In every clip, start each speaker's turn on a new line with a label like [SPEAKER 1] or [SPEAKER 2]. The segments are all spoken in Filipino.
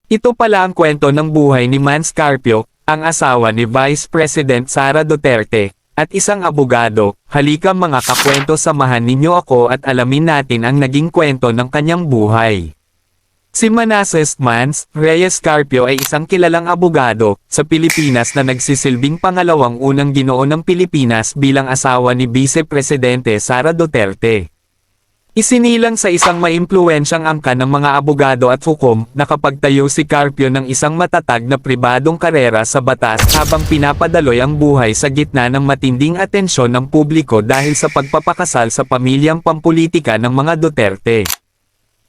[SPEAKER 1] Ito pala ang kwento ng buhay ni Mans Carpio, ang asawa ni Vice President Sara Duterte, at isang abogado. Halika mga kakwento, samahan ninyo ako at alamin natin ang naging kwento ng kanyang buhay. Si Manasseh Mans Reyes Carpio ay isang kilalang abogado sa Pilipinas na nagsisilbing pangalawang unang ginoo ng Pilipinas bilang asawa ni Vice Presidente Sara Duterte. Isinilang sa isang maimpluwensyang angkan ng mga abogado at hukom, nakapagtayo si Carpio ng isang matatag na pribadong karera sa batas habang pinapadaloy ang buhay sa gitna ng matinding atensyon ng publiko dahil sa pagpapakasal sa pamilyang pampulitika ng mga Duterte.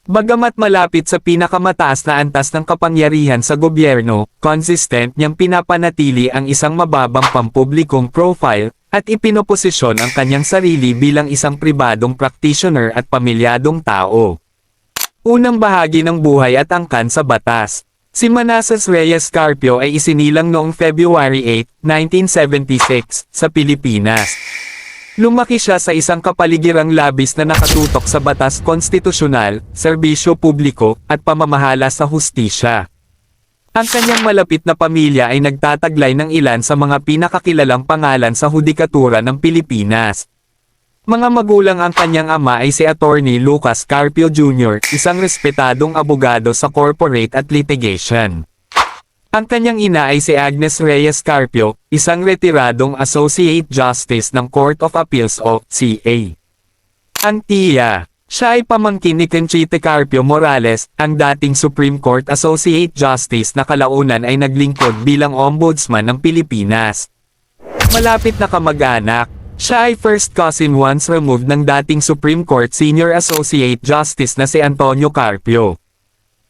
[SPEAKER 1] Bagamat malapit sa pinakamataas na antas ng kapangyarihan sa gobyerno, consistent niyang pinapanatili ang isang mababang pampublikong profile, at ipinoposisyon ang kanyang sarili bilang isang pribadong practitioner at pamilyadong tao. Unang bahagi ng buhay at angkan sa batas. Si Manasseh Reyes Carpio ay isinilang noong February 8, 1976, sa Pilipinas. Lumaki siya sa isang kapaligirang labis na nakatutok sa batas konstitusyonal, serbisyo publiko, at pamamahala sa hustisya. Ang kanyang malapit na pamilya ay nagtataglay ng ilan sa mga pinakakilalang pangalan sa hudikatura ng Pilipinas. Mga magulang, ang kanyang ama ay si Attorney Lucas Carpio Jr., isang respetadong abogado sa corporate at litigation. Ang kanyang ina ay si Agnes Reyes Carpio, isang retiradong Associate Justice ng Court of Appeals o CA. Ang tiya, siya ay pamangkin ni Conchita Carpio Morales, ang dating Supreme Court Associate Justice na kalaunan ay naglingkod bilang Ombudsman ng Pilipinas. Malapit na kamag-anak, siya ay first cousin once removed ng dating Supreme Court Senior Associate Justice na si Antonio Carpio.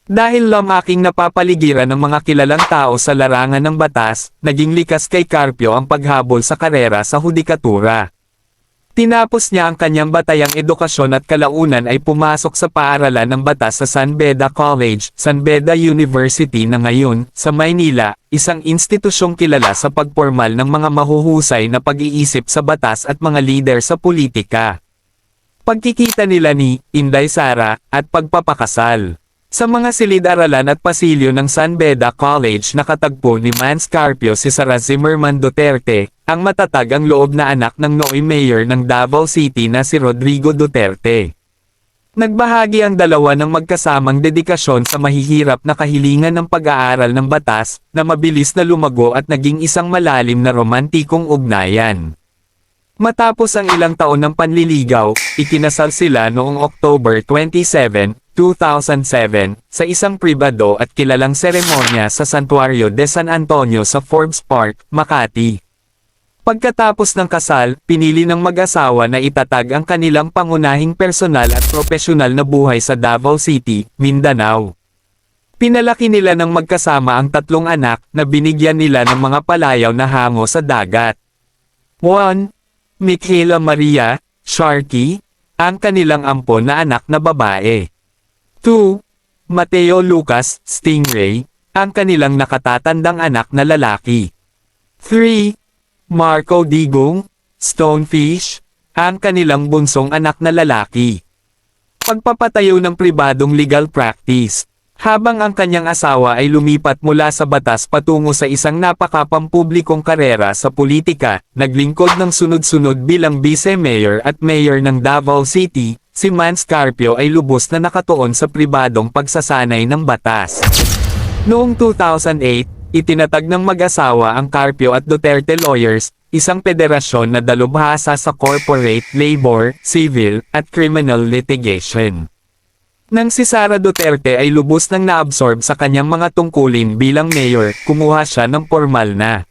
[SPEAKER 1] Dahil lamaking napapaligiran ng mga kilalang tao sa larangan ng batas, naging likas kay Carpio ang paghabol sa karera sa hudikatura. Tinapos niya ang kanyang batayang edukasyon at kalaunan ay pumasok sa paaralan ng batas sa San Beda College, San Beda University na ngayon, sa Maynila, isang institusyong kilala sa pagpormal ng mga mahuhusay na pag-iisip sa batas at mga lider sa politika. Pagkikita nila ni Inday Sara at pagpapakasal. Sa mga silid-aralan at pasilyo ng San Beda College nakatagpo ni Mans Carpio si Sara Zimmerman Duterte, ang matatag ang loob na anak ng nooy mayor ng Davao City na si Rodrigo Duterte. Nagbahagi ang dalawa ng magkasamang dedikasyon sa mahihirap na kahilingan ng pag-aaral ng batas, na mabilis na lumago at naging isang malalim na romantikong ugnayan. Matapos ang ilang taon ng panliligaw, ikinasal sila noong October 27, 2007, sa isang pribado at kilalang seremonya sa Santuario de San Antonio sa Forbes Park, Makati. Pagkatapos ng kasal, pinili ng mag-asawa na itatag ang kanilang pangunahing personal at propesyonal na buhay sa Davao City, Mindanao. Pinalaki nila ng magkasama ang tatlong anak na binigyan nila ng mga palayaw na hango sa dagat. 1. Michaela Maria Sharkey, ang kanilang ampon na anak na babae. 2. Mateo Lucas Stingray, ang kanilang nakatatandang anak na lalaki. 3. Marco Digong Stonefish, ang kanilang bunsong anak na lalaki. Pagpapatayo ng pribadong legal practice. Habang ang kanyang asawa ay lumipat mula sa batas patungo sa isang napakapampublikong karera sa politika, naglingkod ng sunod-sunod bilang vice-mayor at mayor ng Davao City, si Mans Carpio ay lubos na nakatuon sa pribadong pagsasanay ng batas. Noong 2008, itinatag ng mag-asawa ang Carpio at Duterte Lawyers, isang federasyon na dalubhasa sa corporate, labor, civil, at criminal litigation. Nang si Sara Duterte ay lubos nang naabsorb sa kanyang mga tungkulin bilang mayor, kumuha siya ng formal na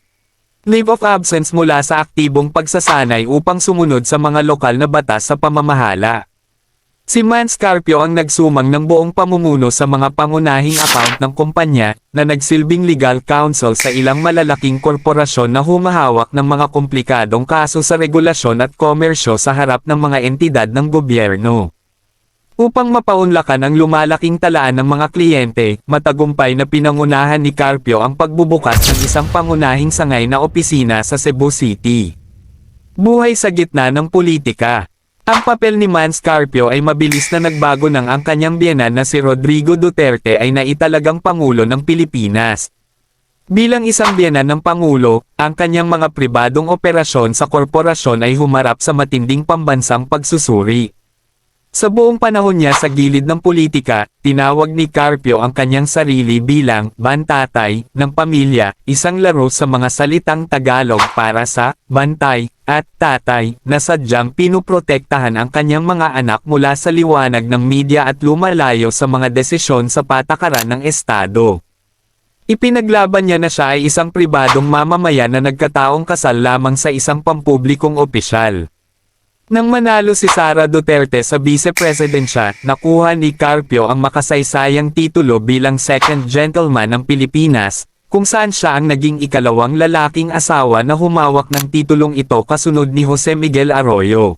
[SPEAKER 1] leave of absence mula sa aktibong pagsasanay upang sumunod sa mga lokal na batas sa pamamahala. Si Mans Carpio ang nagsumang ng buong pamumuno sa mga pangunahing account ng kumpanya, na nagsilbing legal counsel sa ilang malalaking korporasyon na humahawak ng mga komplikadong kaso sa regulasyon at komersyo sa harap ng mga entidad ng gobyerno. Upang mapaunlakan ang lumalaking talaan ng mga kliyente, matagumpay na pinangunahan ni Carpio ang pagbubukas ng isang pangunahing sangay na opisina sa Cebu City. Buhay sa gitna ng politika. Ang papel ni Mans Carpio ay mabilis na nagbago nang ang kanyang biyenan na si Rodrigo Duterte ay naitalagang Pangulo ng Pilipinas. Bilang isang biyenan ng Pangulo, ang kanyang mga pribadong operasyon sa korporasyon ay humarap sa matinding pambansang pagsusuri. Sa buong panahon niya sa gilid ng politika, tinawag ni Carpio ang kanyang sarili bilang "bantatay" ng pamilya, isang laro sa mga salitang Tagalog para sa "bantay" at "tatay" na sadyang pinuprotektahan ang kanyang mga anak mula sa liwanag ng media at lumalayo sa mga desisyon sa patakaran ng Estado. Ipinaglaban niya na siya ay isang pribadong mamamayan na nagkataong kasal lamang sa isang pampublikong opisyal. Nang manalo si Sara Duterte sa vice-presidensya, nakuha ni Carpio ang makasaysayang titulo bilang Second Gentleman ng Pilipinas, kung saan siya ang naging ikalawang lalaking asawa na humawak ng titulong ito kasunod ni Jose Miguel Arroyo.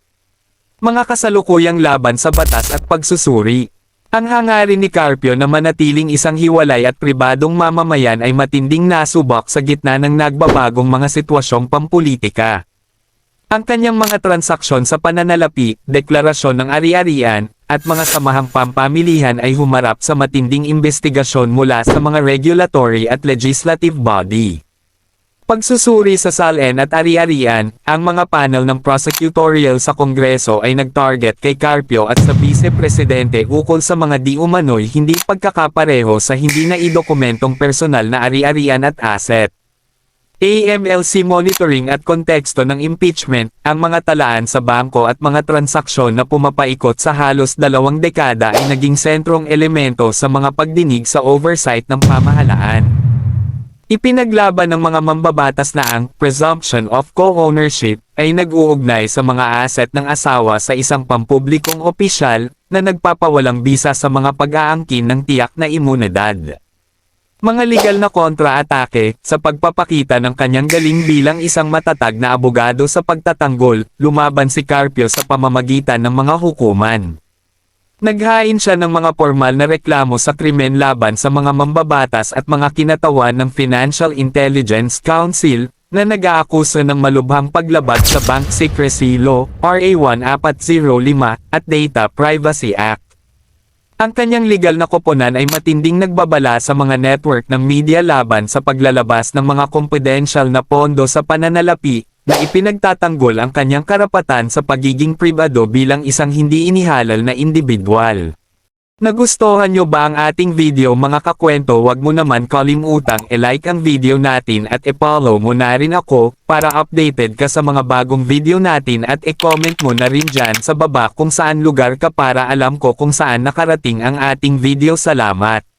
[SPEAKER 1] Mga kasalukuyang laban sa batas at pagsusuri. Ang hangarin ni Carpio na manatiling isang hiwalay at pribadong mamamayan ay matinding nasubok sa gitna ng nagbabagong mga sitwasyong pampulitika. Ang kanyang mga transaksyon sa pananalapi, deklarasyon ng ari-arian, at mga samahang pampamilihan ay humarap sa matinding investigasyon mula sa mga regulatory at legislative body. Pagsusuri sa SALN at ari-arian, ang mga panel ng prosecutorial sa Kongreso ay nag-target kay Carpio at sa Vice-Presidente ukol sa mga di umano'y hindi pagkakapareho sa hindi naidokumentong personal na ari-arian at asset. AMLC monitoring at konteksto ng impeachment, ang mga talaan sa bangko at mga transaksyon na pumapaikot sa halos 2 dekada ay naging sentrong elemento sa mga pagdinig sa oversight ng pamahalaan. Ipinaglaban ng mga mambabatas na ang presumption of co-ownership ay nag-uugnay sa mga asset ng asawa sa isang pampublikong opisyal na nagpapawalang bisa sa mga pag-aangkin ng tiyak na imunidad. Mga legal na kontra-atake, sa pagpapakita ng kanyang galing bilang isang matatag na abogado sa pagtatanggol, lumaban si Carpio sa pamamagitan ng mga hukuman. Naghain siya ng mga formal na reklamo sa krimen laban sa mga mambabatas at mga kinatawan ng Financial Intelligence Council, na nag-aakusa ng malubhang paglabag sa Bank Secrecy Law, RA 1405, at Data Privacy Act. Ang kanyang legal na koponan ay matinding nagbabala sa mga network ng media laban sa paglalabas ng mga confidential na pondo sa pananalapi, na ipinagtatanggol ang kanyang karapatan sa pagiging pribado bilang isang hindi inihalal na individual. Nagustuhan nyo ba ang ating video mga kakwento? Wag mo naman kalimutang i-like ang video natin at i-follow mo na rin ako, para updated ka sa mga bagong video natin at i-comment mo na rin dyan sa baba kung saan lugar ka para alam ko kung saan nakarating ang ating video. Salamat!